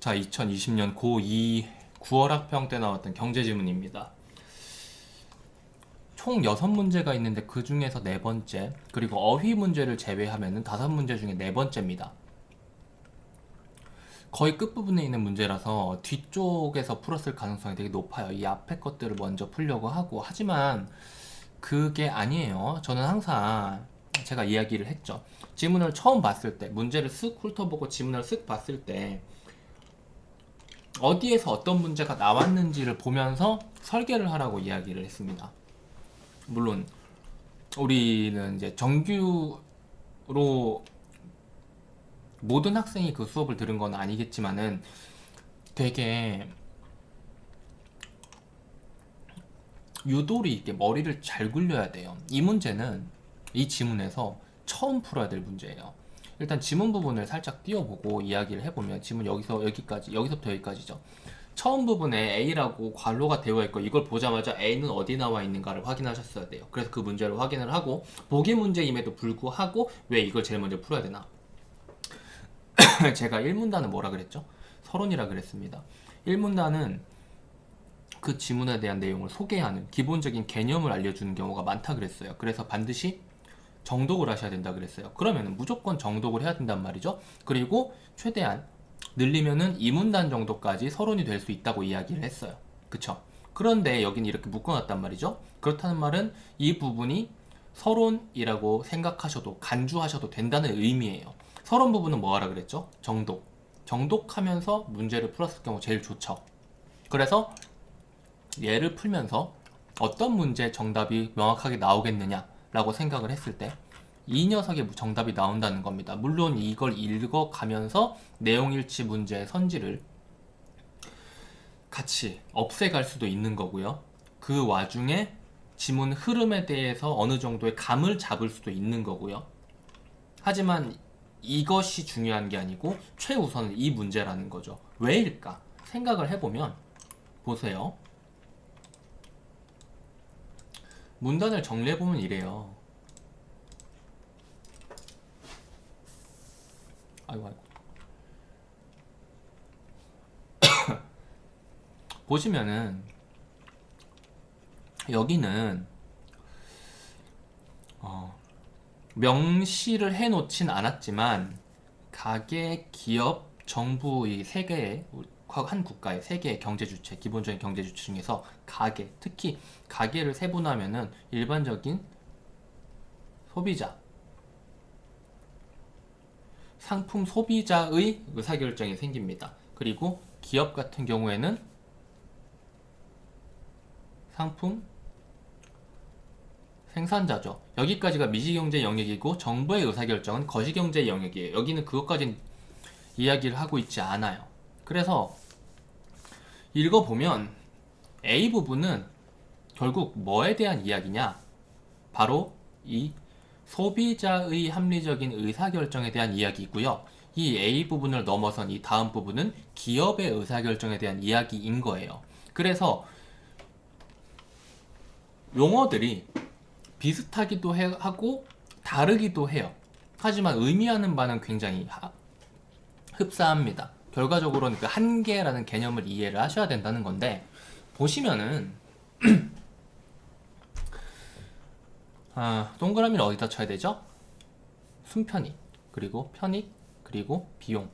자, 2020년 고2 9월 학평 때 나왔던 경제지문입니다. 총 6문제가 있는데 그 중에서 네 번째, 그리고 어휘 문제를 제외하면 5문제 중에 네 번째입니다. 거의 끝부분에 있는 문제라서 뒤쪽에서 풀었을 가능성이 되게 높아요. 이 앞에 것들을 먼저 풀려고 하고, 하지만 그게 아니에요. 저는 항상 제가 이야기를 했죠. 지문을 처음 봤을 때, 문제를 쓱 훑어보고 지문을 쓱 봤을 때 어디에서 어떤 문제가 나왔는지를 보면서 설계를 하라고 이야기를 했습니다. 물론 우리는 이제 정규로 모든 학생이 그 수업을 들은 건 아니겠지만은 되게 유도리 있게 머리를 잘 굴려야 돼요. 이 문제는 이 지문에서 처음 풀어야 될 문제예요. 일단 지문 부분을 살짝 띄워보고 이야기를 해보면, 지문 여기서 여기까지, 여기서부터 여기까지죠. 처음 부분에 A라고 괄호가 되어 있고, 이걸 보자마자 A는 어디 나와 있는가를 확인하셨어야 돼요. 그래서 그 문제를 확인을 하고, 보기 문제임에도 불구하고 왜 이걸 제일 먼저 풀어야 되나. 제가 1문단은 뭐라 그랬죠? 서론이라 그랬습니다. 1문단은 그 지문에 대한 내용을 소개하는 기본적인 개념을 알려주는 경우가 많다 그랬어요. 그래서 반드시 정독을 하셔야 된다 그랬어요. 그러면 무조건 정독을 해야 된단 말이죠. 그리고 최대한 늘리면은 2문단 정도까지 서론이 될 수 있다고 이야기를 했어요. 그쵸? 그런데 여기는 이렇게 묶어놨단 말이죠. 그렇다는 말은 이 부분이 서론이라고 생각하셔도, 간주하셔도 된다는 의미예요. 서론 부분은 뭐 하라 그랬죠? 정독. 정독하면서 문제를 풀었을 경우 제일 좋죠. 그래서 얘를 풀면서 어떤 문제 정답이 명확하게 나오겠느냐라고 생각을 했을 때 이 녀석의 정답이 나온다는 겁니다. 물론 이걸 읽어가면서 내용일치 문제의 선지를 같이 없애갈 수도 있는 거고요. 그 와중에 지문 흐름에 대해서 어느 정도의 감을 잡을 수도 있는 거고요. 하지만 이것이 중요한 게 아니고 최우선은 이 문제라는 거죠. 왜일까? 생각을 해보면, 보세요. 문단을 정리해보면 이래요. 아이고, 아이고. 보시면은 여기는 명시를 해놓진 않았지만 가계, 기업, 정부 이 세 개의, 한 국가의 세 개의 경제 주체, 기본적인 경제 주체 중에서 가계, 특히 가계를 세분화하면은 일반적인 소비자, 상품 소비자의 의사결정이 생깁니다. 그리고 기업 같은 경우에는 상품 생산자죠. 여기까지가 미시경제 영역이고, 정부의 의사결정은 거시경제 영역이에요. 여기는 그것까진 이야기를 하고 있지 않아요. 그래서 읽어보면 A 부분은 결국 뭐에 대한 이야기냐? 바로 이 소비자의 합리적인 의사결정에 대한 이야기이고요. 이 A 부분을 넘어선 이 다음 부분은 기업의 의사결정에 대한 이야기인 거예요. 그래서 용어들이 비슷하기도 하고 다르기도 해요. 하지만 의미하는 바는 굉장히 흡사합니다. 결과적으로는 그 한계라는 개념을 이해를 하셔야 된다는 건데, 보시면은 동그라미를 어디다 쳐야 되죠? 순편익, 그리고 편익, 그리고 비용,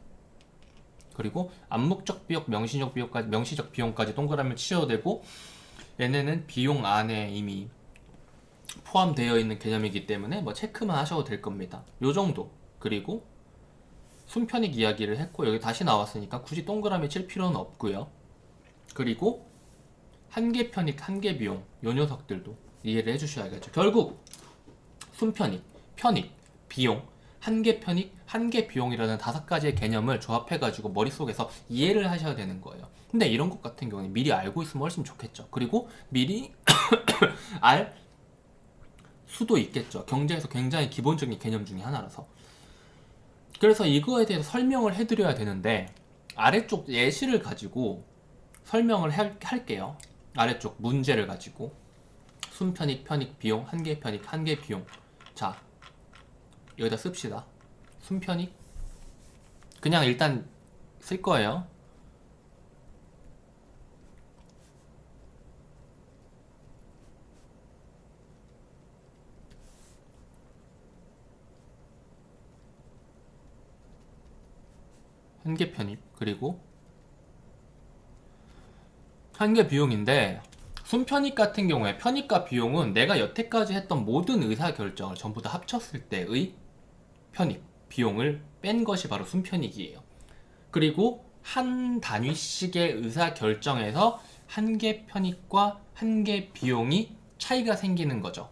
그리고 암묵적 비용, 명시적 비용까지 동그라미를 치셔도 되고, 얘네는 비용 안에 이미 포함되어 있는 개념이기 때문에 뭐 체크만 하셔도 될 겁니다. 요 정도. 그리고 순편익 이야기를 했고, 여기 다시 나왔으니까 굳이 동그라미 칠 필요는 없고요. 그리고 한계 편익, 한계 비용, 요 녀석들도 이해를 해주셔야겠죠. 결국 순편익, 편익, 비용, 한계 편익, 한계 비용이라는 5가지의 개념을 조합해가지고 머릿속에서 이해를 하셔야 되는 거예요. 근데 이런 것 같은 경우는 미리 알고 있으면 훨씬 좋겠죠. 그리고 미리 알 수도 있겠죠. 경제에서 굉장히 기본적인 개념 중에 하나라서. 그래서 이거에 대해서 설명을 해드려야 되는데, 아래쪽 예시를 가지고 설명을 할게요. 아래쪽 문제를 가지고 순편익, 편익, 비용, 한계 편익, 한계 비용. 자, 여기다 씁시다. 순편익 그냥 일단 쓸 거예요. 한계 편입, 그리고 한계 비용인데, 순편입 같은 경우에 편입과 비용은 내가 여태까지 했던 모든 의사결정을 전부 다 합쳤을 때의 편입, 비용을 뺀 것이 바로 순편익이에요. 그리고 한 단위씩의 의사결정에서 한계 편입과 한계 비용이 차이가 생기는 거죠.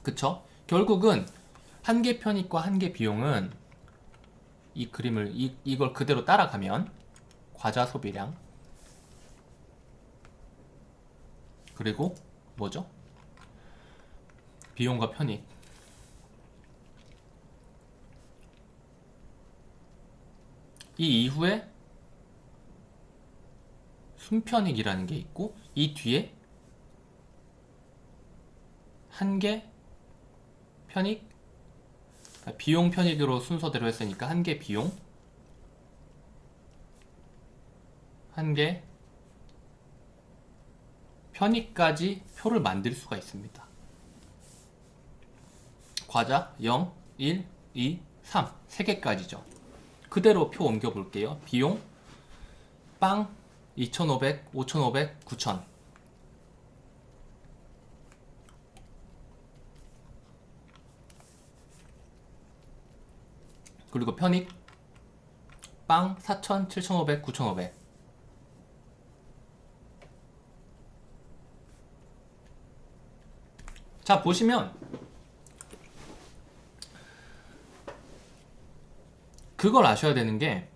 그쵸? 결국은 한계 편입과 한계 비용은 이 그림을 이걸 그대로 따라가면 과자 소비량, 그리고 뭐죠? 비용과 편익, 이 이후에 순편익이라는 게 있고, 이 뒤에 한계 편익, 비용 편익으로 순서대로 했으니까 한계 비용, 한계 편익까지 표를 만들 수가 있습니다. 과자 0, 1, 2, 3 3개까지죠. 그대로 표 옮겨 볼게요. 비용 빵 2,500, 5,500, 9,000. 그리고 편익 빵 4,000, 7,500, 9,500. 자, 보시면 그걸 아셔야 되는 게,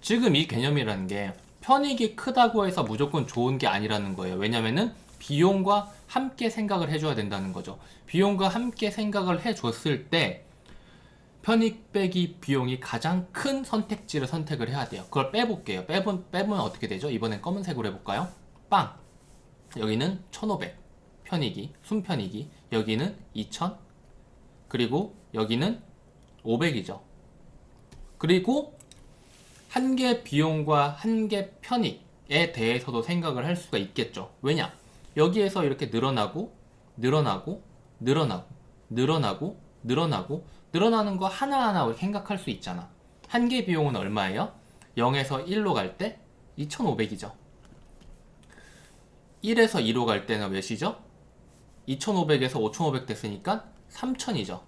지금 이 개념이라는 게 편익이 크다고 해서 무조건 좋은 게 아니라는 거예요. 왜냐면은 비용과 함께 생각을 해줘야 된다는 거죠. 비용과 함께 생각을 해줬을 때 편익 빼기 비용이 가장 큰 선택지를 선택을 해야 돼요. 그걸 빼볼게요. 빼보면 어떻게 되죠? 이번엔 검은색으로 해볼까요? 빵! 여기는 1,500 편익이, 순편익이, 여기는 2,000, 그리고 여기는 500이죠. 그리고 한계 비용과 한계 편익에 대해서도 생각을 할 수가 있겠죠. 왜냐? 여기에서 이렇게 늘어나고 늘어나고 늘어나고 늘어나고 늘어나고 늘어나는 거 하나하나 생각할 수 있잖아. 한계 비용은 얼마예요? 0에서 1로 갈 때 2,500이죠. 1에서 2로 갈 때는 몇이죠? 2,500에서 5,500 됐으니까 3,000이죠.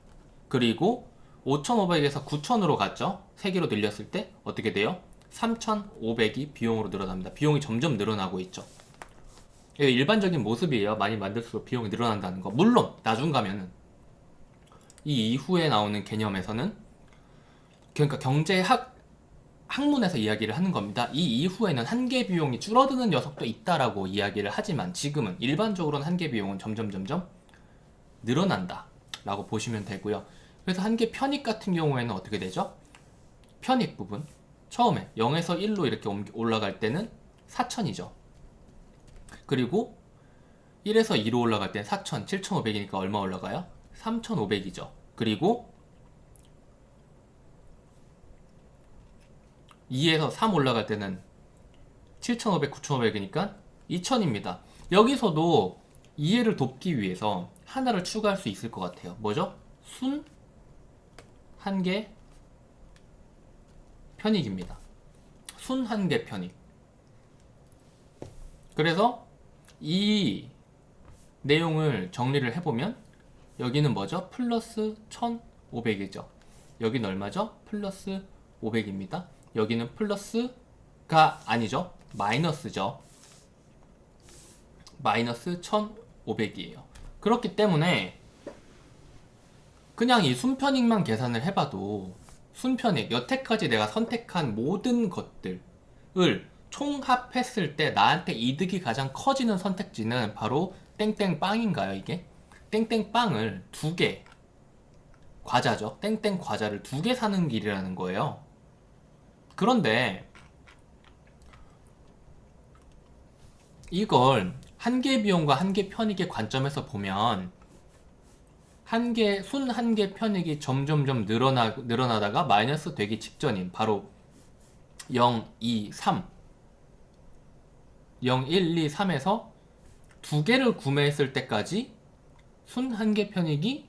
그리고 5,500에서 9,000으로 갔죠. 3개로 늘렸을 때 어떻게 돼요? 3,500이 비용으로 늘어납니다. 비용이 점점 늘어나고 있죠. 이게 일반적인 모습이에요. 많이 만들수록 비용이 늘어난다는 거. 물론 나중 가면은 이 이후에 나오는 개념에서는, 그러니까 경제학 학문에서 이야기를 하는 겁니다. 이 이후에는 한계 비용이 줄어드는 녀석도 있다라고 이야기를 하지만, 지금은 일반적으로는 한계 비용은 점점 늘어난다 라고 보시면 되고요. 그래서 한계 편익 같은 경우에는 어떻게 되죠? 편익 부분 처음에 0에서 1로 이렇게 올라갈 때는 4,000이죠. 그리고 1에서 2로 올라갈 때는 4,000, 7,500이니까 얼마 올라가요? 3,500이죠. 그리고 2에서 3 올라갈 때는 7,500, 9,500이니까 2,000입니다. 여기서도 이해를 돕기 위해서 하나를 추가할 수 있을 것 같아요. 뭐죠? 순 한계 편익입니다. 순 한계 편익. 그래서 이 내용을 정리를 해보면, 여기는 뭐죠? 플러스 1,500이죠. 여기는 얼마죠? 플러스 500입니다. 여기는 플러스가 아니죠. 마이너스죠. 마이너스 1,500이에요. 그렇기 때문에 그냥 이 순편익만 계산을 해봐도, 순편익, 여태까지 내가 선택한 모든 것들을 총합했을 때 나한테 이득이 가장 커지는 선택지는 바로 땡땡빵인가요, 이게? 땡땡빵을 2개, 과자죠. 땡땡 과자를 2개 사는 길이라는 거예요. 그런데 이걸 한계 비용과 한계 편익의 관점에서 보면, 순 한계 편익이 점점점 늘어나다가 마이너스 되기 직전인 바로 0, 2, 3 0, 1, 2, 3에서 2개를 구매했을 때까지 순 한계 편익이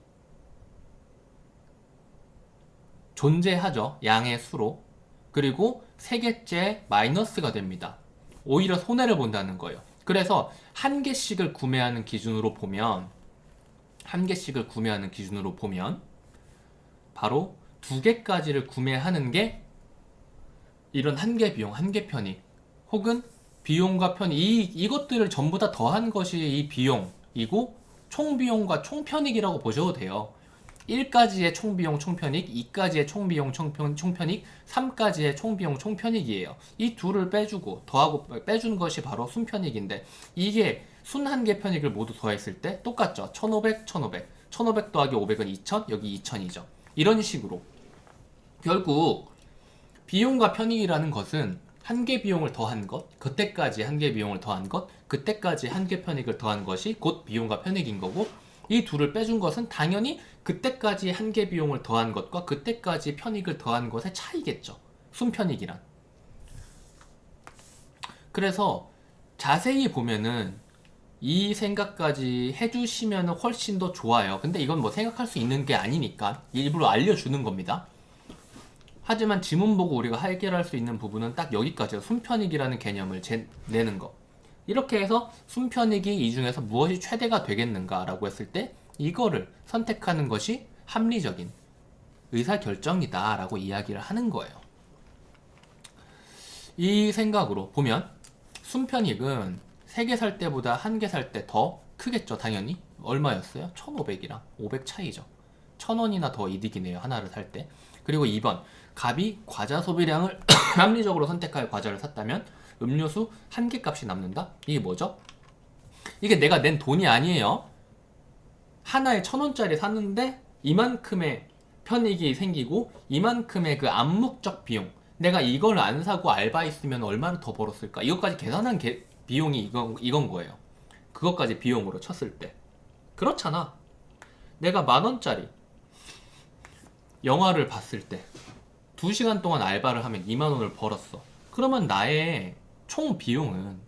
존재하죠. 양의 수로. 그리고 세 개째 마이너스가 됩니다. 오히려 손해를 본다는 거예요. 그래서 한 개씩을 구매하는 기준으로 보면 바로 두 개까지를 구매하는 게 이런 한 개 비용, 한 개 편익 혹은 비용과 편익 이것들을 전부 다 더한 것이 이 비용이고 총 비용과 총 편익이라고 보셔도 돼요. 1까지의 총비용 총편익, 2까지의 총비용 총편익, 3까지의 총비용 총편익이에요. 이 둘을 빼주고 더하고 빼준 것이 바로 순편익인데 이게 순 한 개 편익을 모두 더했을 때 똑같죠. 1500, 1500. 1500 더하기 500은 2000, 여기 2000이죠. 이런 식으로 결국 비용과 편익이라는 것은 한 개 비용을 더한 것, 그때까지 한 개 비용을 더한 것, 그때까지 한 개 편익을 더한 것이 곧 비용과 편익인 거고 이 둘을 빼준 것은 당연히 그때까지 한 개 비용을 더한 것과 그때까지 편익을 더한 것의 차이겠죠. 순편익이란. 그래서 자세히 보면은 이 생각까지 해주시면 훨씬 더 좋아요. 근데 이건 뭐 생각할 수 있는 게 아니니까 일부러 알려주는 겁니다. 하지만 지문 보고 우리가 해결할 수 있는 부분은 딱 여기까지예요. 순편익이라는 개념을 내는 거. 이렇게 해서 순편익이 이 중에서 무엇이 최대가 되겠는가라고 했을 때 이거를 선택하는 것이 합리적인 의사결정이다 라고 이야기를 하는 거예요. 이 생각으로 보면 순편익은 3개 살 때보다 1개 살 때 더 크겠죠. 당연히. 얼마였어요? 1500이랑 500 차이죠. 1000원이나 더 이득이네요. 하나를 살 때. 그리고 2번 갑이 과자 소비량을 합리적으로 선택하여 과자를 샀다면 음료수 1개 값이 남는다? 이게 뭐죠? 이게 내가 낸 돈이 아니에요. 하나에 1000원짜리 샀는데 이만큼의 편익이 생기고 이만큼의 그 암묵적 비용, 내가 이걸 안 사고 알바했으면 얼마나 더 벌었을까? 이것까지 계산한 비용이 이건 거예요. 그것까지 비용으로 쳤을 때 그렇잖아. 내가 10,000원짜리 영화를 봤을 때 2시간 동안 알바를 하면 20,000원을 벌었어. 그러면 나의 총 비용은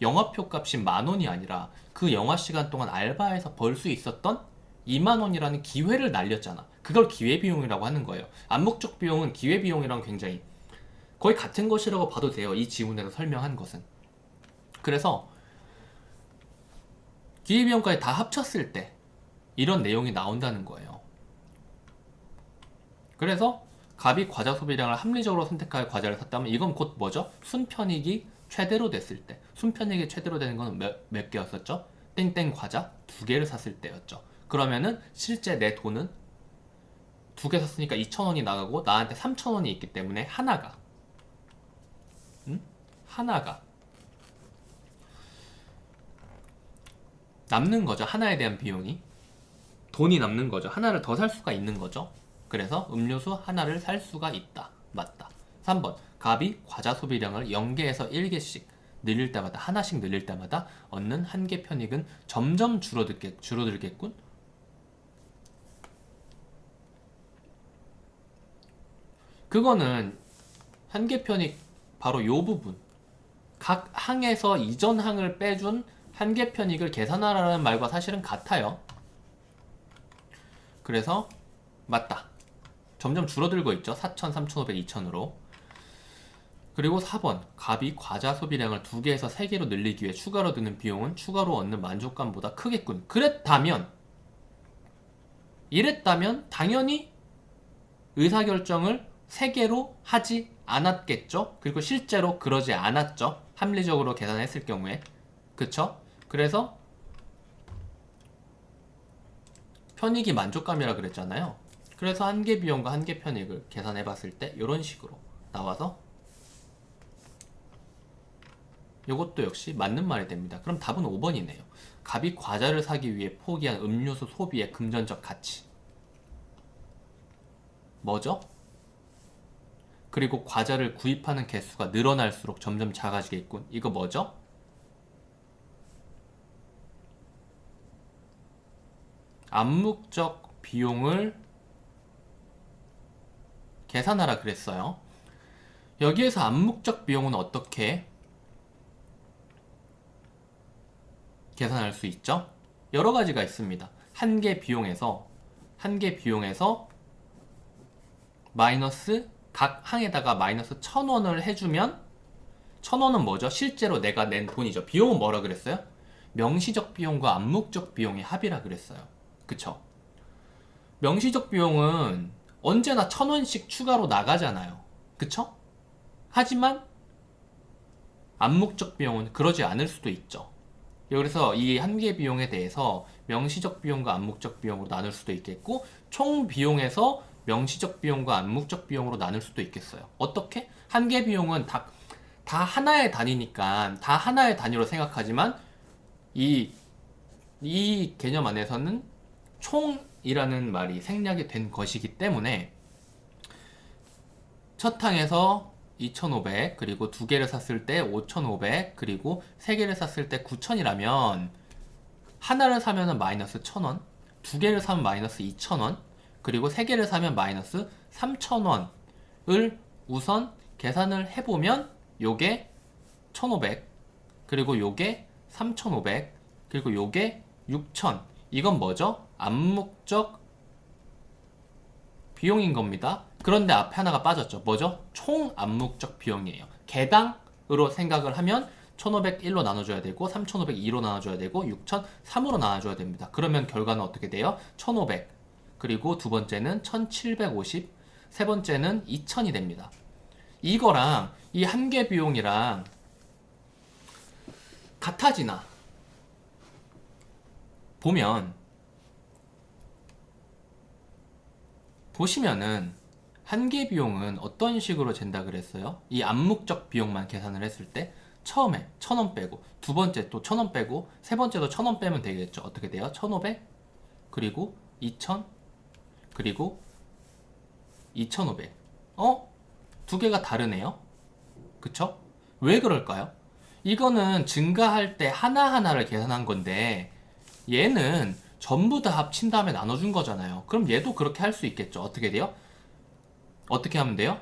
영화표 값이 10,000원이 아니라 그 영화 시간 동안 알바해서 벌 수 있었던 20,000원이라는 기회를 날렸잖아. 그걸 기회비용이라고 하는 거예요. 암묵적 비용은 기회비용이랑 굉장히 거의 같은 것이라고 봐도 돼요. 이 지문에서 설명한 것은. 그래서 기회비용까지 다 합쳤을 때 이런 내용이 나온다는 거예요. 그래서 갑이 과자 소비량을 합리적으로 선택하여 과자를 샀다면 이건 곧 뭐죠? 순편익이 최대로 됐을 때. 순편익이 최대로 되는 건 몇 개였었죠? 땡땡 과자 2개를 샀을 때였죠. 그러면은 실제 내 돈은 2개 샀으니까 2,000원이 나가고 나한테 3,000원이 있기 때문에 하나가 남는 거죠. 하나에 대한 비용이 돈이 남는 거죠. 하나를 더 살 수가 있는 거죠. 그래서 음료수 하나를 살 수가 있다. 맞다. 3번 갑이 과자 소비량을 0개에서 1개씩 늘릴 때마다 하나씩 늘릴 때마다 얻는 한 개 편익은 점점 줄어들겠군. 그거는 한 개 편익 바로 요 부분 각 항에서 이전 항을 빼준 한 개 편익을 계산하라는 말과 사실은 같아요. 그래서 맞다. 점점 줄어들고 있죠. 4,000, 3,500, 2,000으로. 그리고 4번 갑이 과자 소비량을 2개에서 3개로 늘리기 위해 추가로 드는 비용은 추가로 얻는 만족감보다 크겠군. 이랬다면 당연히 의사결정을 3개로 하지 않았겠죠. 그리고 실제로 그러지 않았죠. 합리적으로 계산했을 경우에. 그쵸? 그래서 편익이 만족감이라 그랬잖아요. 그래서 한 개 비용과 한 개 편익을 계산해 봤을 때 이런 식으로 나와서 이것도 역시 맞는 말이 됩니다. 그럼 답은 5번이네요. 갑이 과자를 사기 위해 포기한 음료수 소비의 금전적 가치 뭐죠? 그리고 과자를 구입하는 개수가 늘어날수록 점점 작아지겠군. 이거 뭐죠? 암묵적 비용을 계산하라 그랬어요. 여기에서 암묵적 비용은 어떻게 계산할 수 있죠? 여러 가지가 있습니다. 한 개 비용에서 마이너스 각 항에다가 마이너스 1000원을 해주면 1000원은 뭐죠? 실제로 내가 낸 돈이죠. 비용은 뭐라 그랬어요? 명시적 비용과 암묵적 비용의 합이라 그랬어요. 그쵸? 명시적 비용은 언제나 1000원씩 추가로 나가잖아요. 그쵸? 하지만 암묵적 비용은 그러지 않을 수도 있죠. 그래서 이 한 개 비용에 대해서 명시적 비용과 암묵적 비용으로 나눌 수도 있겠고, 총 비용에서 명시적 비용과 암묵적 비용으로 나눌 수도 있겠어요. 어떻게? 한 개 비용은 다 하나의 단위니까 다 하나의 단위로 생각하지만 이 개념 안에서는 총이라는 말이 생략이 된 것이기 때문에 첫 항에서 2,500, 그리고 두 개를 샀을 때 5,500, 그리고 세 개를 샀을 때 9,000이라면 하나를 사면은 마이너스 1,000원, 두 개를 사면 마이너스 2,000원, 그리고 세 개를 사면 마이너스 3,000원을 우선 계산을 해보면 요게 1,500, 그리고 요게 3,500, 그리고 요게 6,000. 이건 뭐죠? 암묵적 비용인 겁니다. 그런데 앞에 하나가 빠졌죠. 뭐죠? 총 암묵적 비용이에요. 개당으로 생각을 하면 1,501로 나눠줘야 되고 3,502로 나눠줘야 되고 6,003으로 나눠줘야 됩니다. 그러면 결과는 어떻게 돼요? 1,500, 그리고 두 번째는 1,750, 세 번째는 2,000이 됩니다. 이거랑 이 한 개 비용이랑 같아지나 보시면은 한 개 비용은 어떤 식으로 잰다 그랬어요? 이 암묵적 비용만 계산을 했을 때 처음에 1,000원 빼고, 두 번째 또 1,000원 빼고, 세 번째도 1,000원 빼면 되겠죠. 어떻게 돼요? 1,500, 그리고 2,000, 그리고 2,500. 두 개가 다르네요. 그쵸? 왜 그럴까요? 이거는 증가할 때 하나하나를 계산한 건데 얘는 전부 다 합친 다음에 나눠준 거잖아요. 그럼 얘도 그렇게 할 수 있겠죠. 어떻게 돼요? 어떻게 하면 돼요?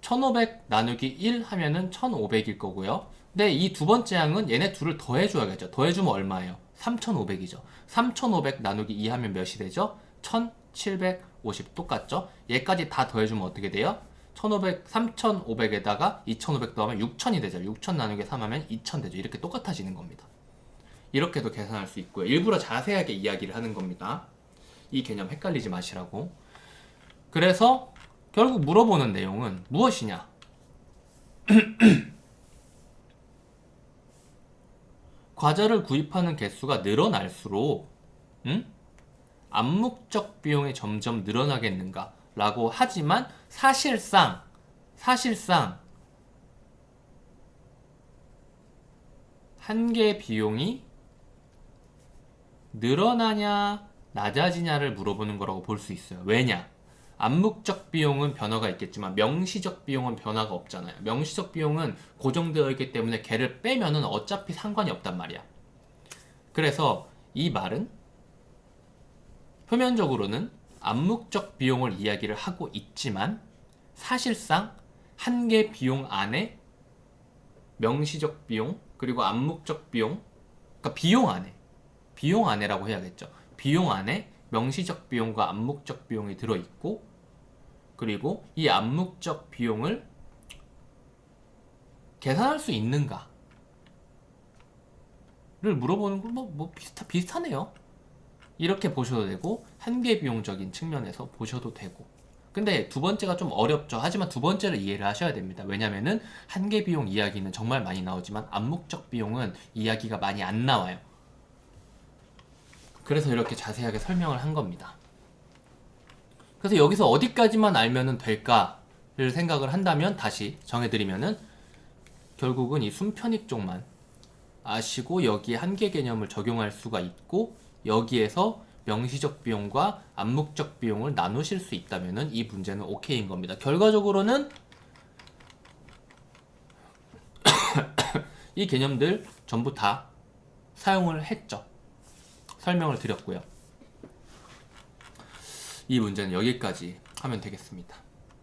1,500 나누기 1 하면은 1,500일 거고요. 근데 이 두 번째 항은 얘네 둘을 더해줘야겠죠. 더해주면 얼마예요? 3,500이죠. 3,500 나누기 2 하면 몇이 되죠? 1,750. 똑같죠? 얘까지 다 더해주면 어떻게 돼요? 1,500, 3,500에다가 2,500 더하면 6,000이 되죠. 6,000 나누기 3 하면 2,000 되죠. 이렇게 똑같아지는 겁니다. 이렇게도 계산할 수 있고요. 일부러 자세하게 이야기를 하는 겁니다. 이 개념 헷갈리지 마시라고. 그래서 결국 물어보는 내용은 무엇이냐? 과자를 구입하는 개수가 늘어날수록 암묵적 비용이 점점 늘어나겠는가? 라고 하지만 사실상 한 개 비용이 늘어나냐 낮아지냐를 물어보는 거라고 볼 수 있어요. 왜냐? 암묵적 비용은 변화가 있겠지만 명시적 비용은 변화가 없잖아요. 명시적 비용은 고정되어 있기 때문에 걔를 빼면은 어차피 상관이 없단 말이야. 그래서 이 말은 표면적으로는 암묵적 비용을 이야기를 하고 있지만 사실상 한 개 비용 안에 명시적 비용 그리고 암묵적 비용, 그러니까 비용 안에라고 해야겠죠. 비용 안에 명시적 비용과 암묵적 비용이 들어있고, 그리고 이 암묵적 비용을 계산할 수 있는가를 물어보는 건 비슷하네요. 이렇게 보셔도 되고 한 개 비용적인 측면에서 보셔도 되고. 근데 두 번째가 좀 어렵죠. 하지만 두 번째를 이해를 하셔야 됩니다. 왜냐면은 한 개 비용 이야기는 정말 많이 나오지만 암묵적 비용은 이야기가 많이 안 나와요. 그래서 이렇게 자세하게 설명을 한 겁니다. 그래서 여기서 어디까지만 알면은 될까를 생각을 한다면 다시 정해드리면은 결국은 이 순편익 쪽만 아시고 여기에 한 개 개념을 적용할 수가 있고 여기에서 명시적 비용과 암묵적 비용을 나누실 수 있다면은 이 문제는 오케이인 겁니다. 결과적으로는 이 개념들 전부 다 사용을 했죠. 설명을 드렸고요. 이 문제는 여기까지 하면 되겠습니다.